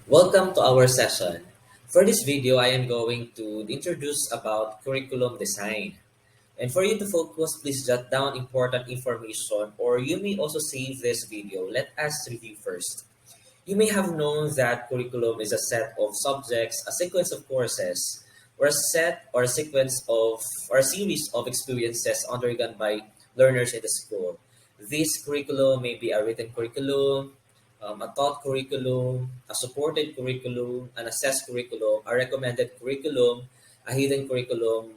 Welcome to our session. For this video, I am going to introduce about curriculum design. And for you to focus, please jot down important information or you may also save this video. Let us review first. You may have known that curriculum is a set of subjects, a sequence of courses, or a set or a sequence of or a series of experiences undergone by learners in the school. This curriculum may be a written curriculum, a taught curriculum, a supported curriculum, an assessed curriculum, a recommended curriculum, a hidden curriculum,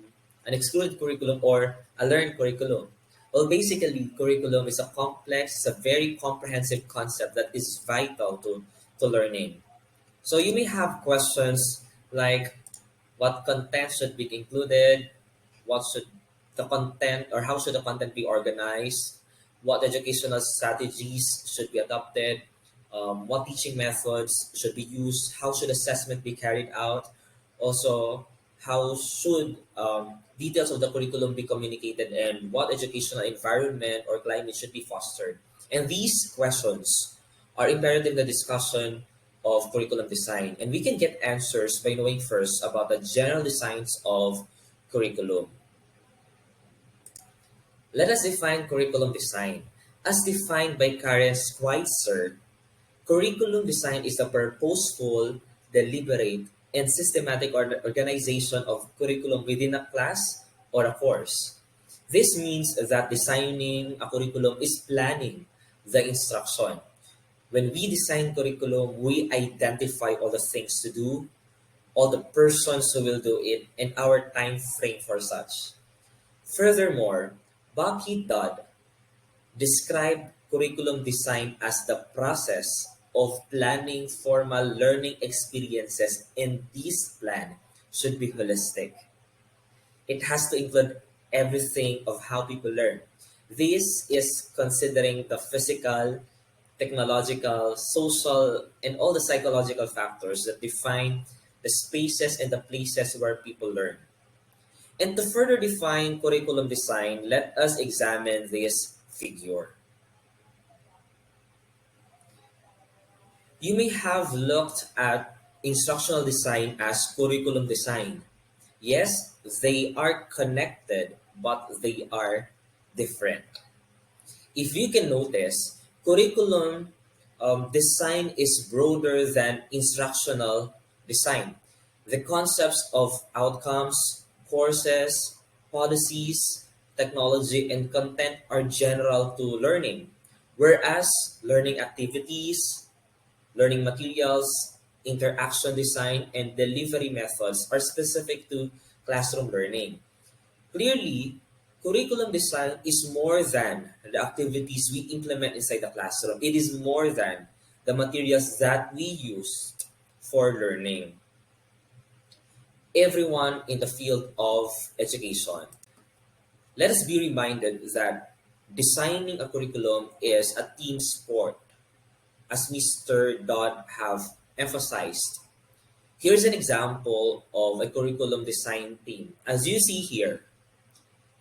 an excluded curriculum, or a learned curriculum. Well, basically, curriculum is a complex, it's a very comprehensive concept that is vital to learning. So you may have questions like what content should be included, what should the content or how should the content be organized, what educational strategies should be adopted, what teaching methods should be used, how should assessment be carried out, also how should details of the curriculum be communicated, and what educational environment or climate should be fostered. And these questions are imperative in the discussion of curriculum design. And we can get answers by knowing first about the general designs of curriculum. Let us define curriculum design. As defined by Karen Schweitzer, curriculum design is the purposeful, deliberate, and systematic organization of curriculum within a class or a course. This means that designing a curriculum is planning the instruction. When we design curriculum, we identify all the things to do, all the persons who will do it, and our time frame for such. Furthermore, Bucky Dodd described curriculum design as the process of planning formal learning experiences, and this plan should be holistic. It has to include everything of how people learn. This is considering the physical, technological, social, and all the psychological factors that define the spaces and the places where people learn. And to further define curriculum design, let us examine this figure. You may have looked at instructional design as curriculum design. Yes, they are connected, but they are different. If you can notice, curriculum design is broader than instructional design. The concepts of outcomes, courses, policies, technology, and content are general to learning, whereas learning activities, learning materials, interaction design, and delivery methods are specific to classroom learning. Clearly, curriculum design is more than the activities we implement inside the classroom. It is more than the materials that we use for learning. Everyone in the field of education, let us be reminded that designing a curriculum is a team sport, as Mr. Dodd have emphasized. Here's an example of a curriculum design team. As you see here,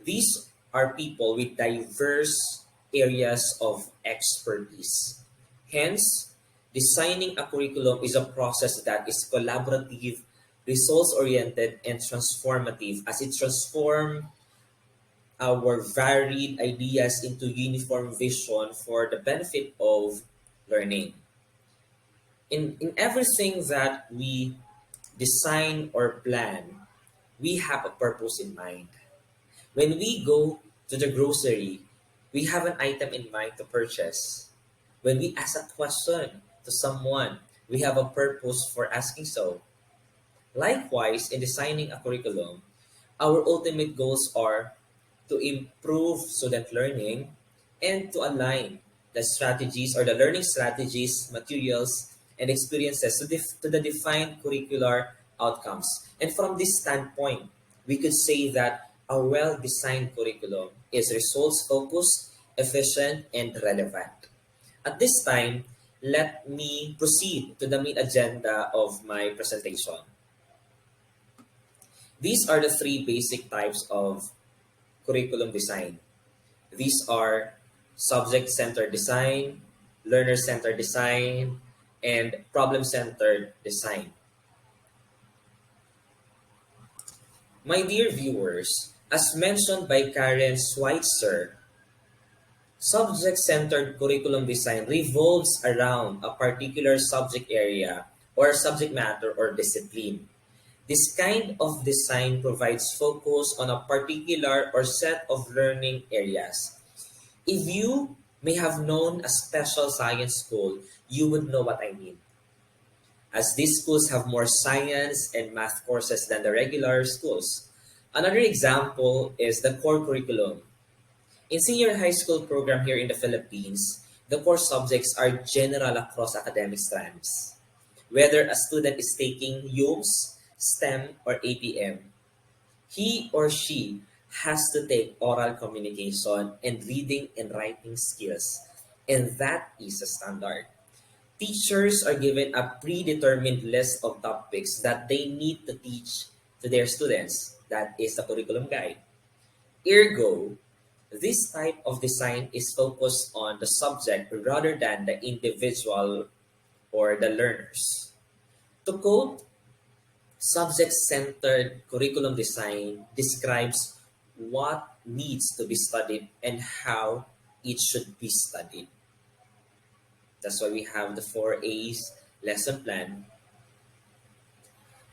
these are people with diverse areas of expertise. Hence, designing a curriculum is a process that is collaborative, results-oriented, and transformative as it transforms our varied ideas into uniform vision for the benefit of learning. In everything that we design or plan, we have a purpose in mind. When we go to the grocery, we have an item in mind to purchase. When we ask a question to someone, we have a purpose for asking so. Likewise, in designing a curriculum, our ultimate goals are to improve student learning and to align the strategies or the learning strategies, materials, and experiences to the defined curricular outcomes. And from this standpoint, we could say that a well designed curriculum is results focused, efficient, and relevant. At this time, let me proceed to the main agenda of my presentation. These are the three basic types of curriculum design. These are subject centered design, learner centered design, and problem-centered design. My dear viewers, as mentioned by Karen Schweitzer, subject-centered curriculum design revolves around a particular subject area or subject matter or discipline. This kind of design provides focus on a particular or set of learning areas. If you may have known a special science school, you would know what I mean. As these schools have more science and math courses than the regular schools. Another example is the core curriculum. In senior high school program here in the Philippines, the core subjects are general across academic strands. Whether a student is taking UMS, STEM, or APM, he or she has to take oral communication and reading and writing skills. And that is a standard. Teachers are given a predetermined list of topics that they need to teach to their students. That is the curriculum guide. Ergo, this type of design is focused on the subject rather than the individual or the learners. To quote, subject-centered curriculum design describes what needs to be studied and how it should be studied. That's why we have the 4A's lesson plan.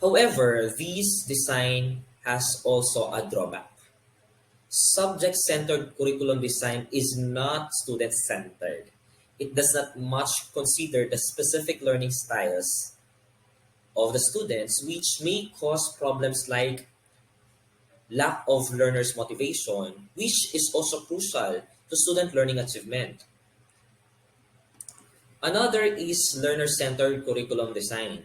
However, this design has also a drawback. Subject-centered curriculum design is not student-centered. It does not much consider the specific learning styles of the students, which may cause problems like lack of learners' motivation, which is also crucial to student learning achievement. Another is learner-centered curriculum design.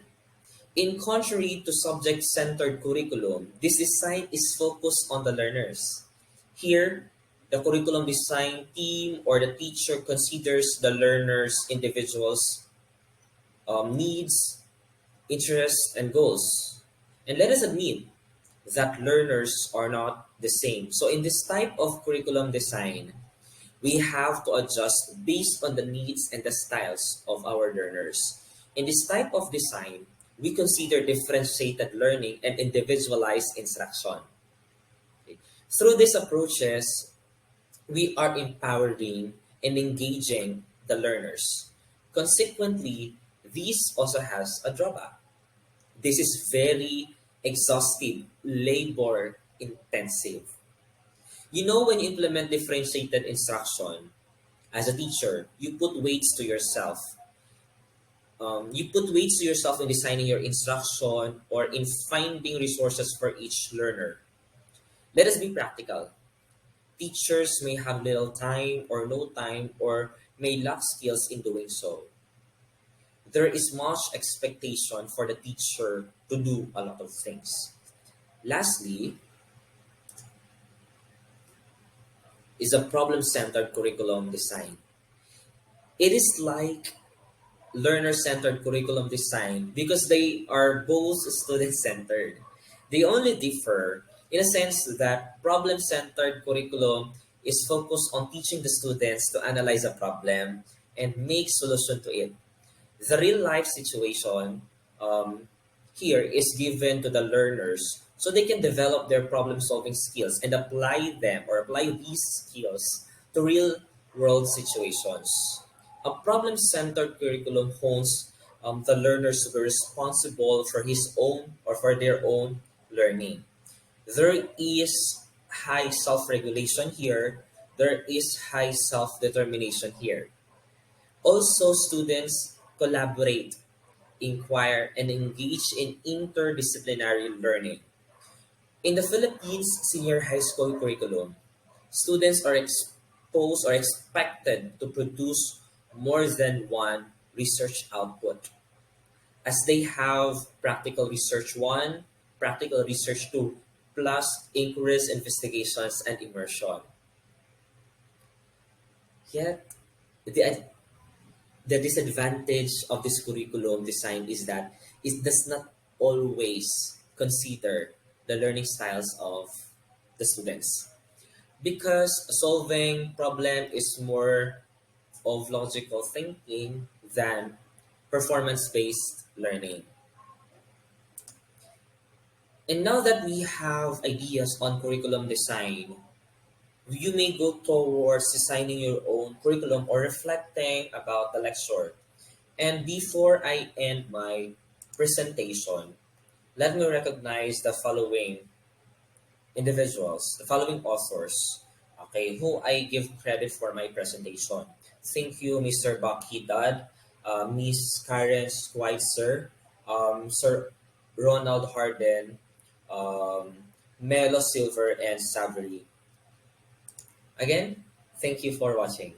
In contrary to subject-centered curriculum, this design is focused on the learners. Here, the curriculum design team or the teacher considers the learner's individuals' needs, interests, and goals. And let us admit that learners are not the same. So in this type of curriculum design, we have to adjust based on the needs and the styles of our learners. In this type of design, we consider differentiated learning and individualized instruction. Okay. Through these approaches, we are empowering and engaging the learners. Consequently, this also has a drawback. This is very exhaustive, labor intensive. You know, when you implement differentiated instruction as a teacher, you put weights to yourself. You put weights to yourself in designing your instruction or in finding resources for each learner. Let us be practical. Teachers may have little time or no time or may lack skills in doing so. There is much expectation for the teacher to do a lot of things. Lastly, is a problem-centered curriculum design. It is like learner-centered curriculum design because they are both student-centered. They only differ in a sense that problem-centered curriculum is focused on teaching the students to analyze a problem and make solution to it. The real-life situation um, here is given to the learners so they can develop their problem-solving skills and apply them or apply these skills to real-world situations. A problem-centered curriculum hones the learners to be responsible for his own or for their own learning. There is high self-regulation here. There is high self-determination here. Also, students collaborate, inquire, and engage in interdisciplinary learning. In the Philippines senior high school curriculum, students are exposed or expected to produce more than one research output, as they have practical research 1, practical research 2, plus inquiries, investigations, and immersion. Yet, the the disadvantage of this curriculum design is that it does not always consider the learning styles of the students because solving problem is more of logical thinking than performance-based learning. And now that we have ideas on curriculum design, you may go towards designing your own curriculum or reflecting about the lecture. And before I end my presentation, let me recognize the following individuals, the following authors, okay, who I give credit for my presentation. Thank you, Mr. Bakidad, Miss Karen Schweitzer, Sir Ronald Harden, Melo Silver, and Savory. Again, thank you for watching.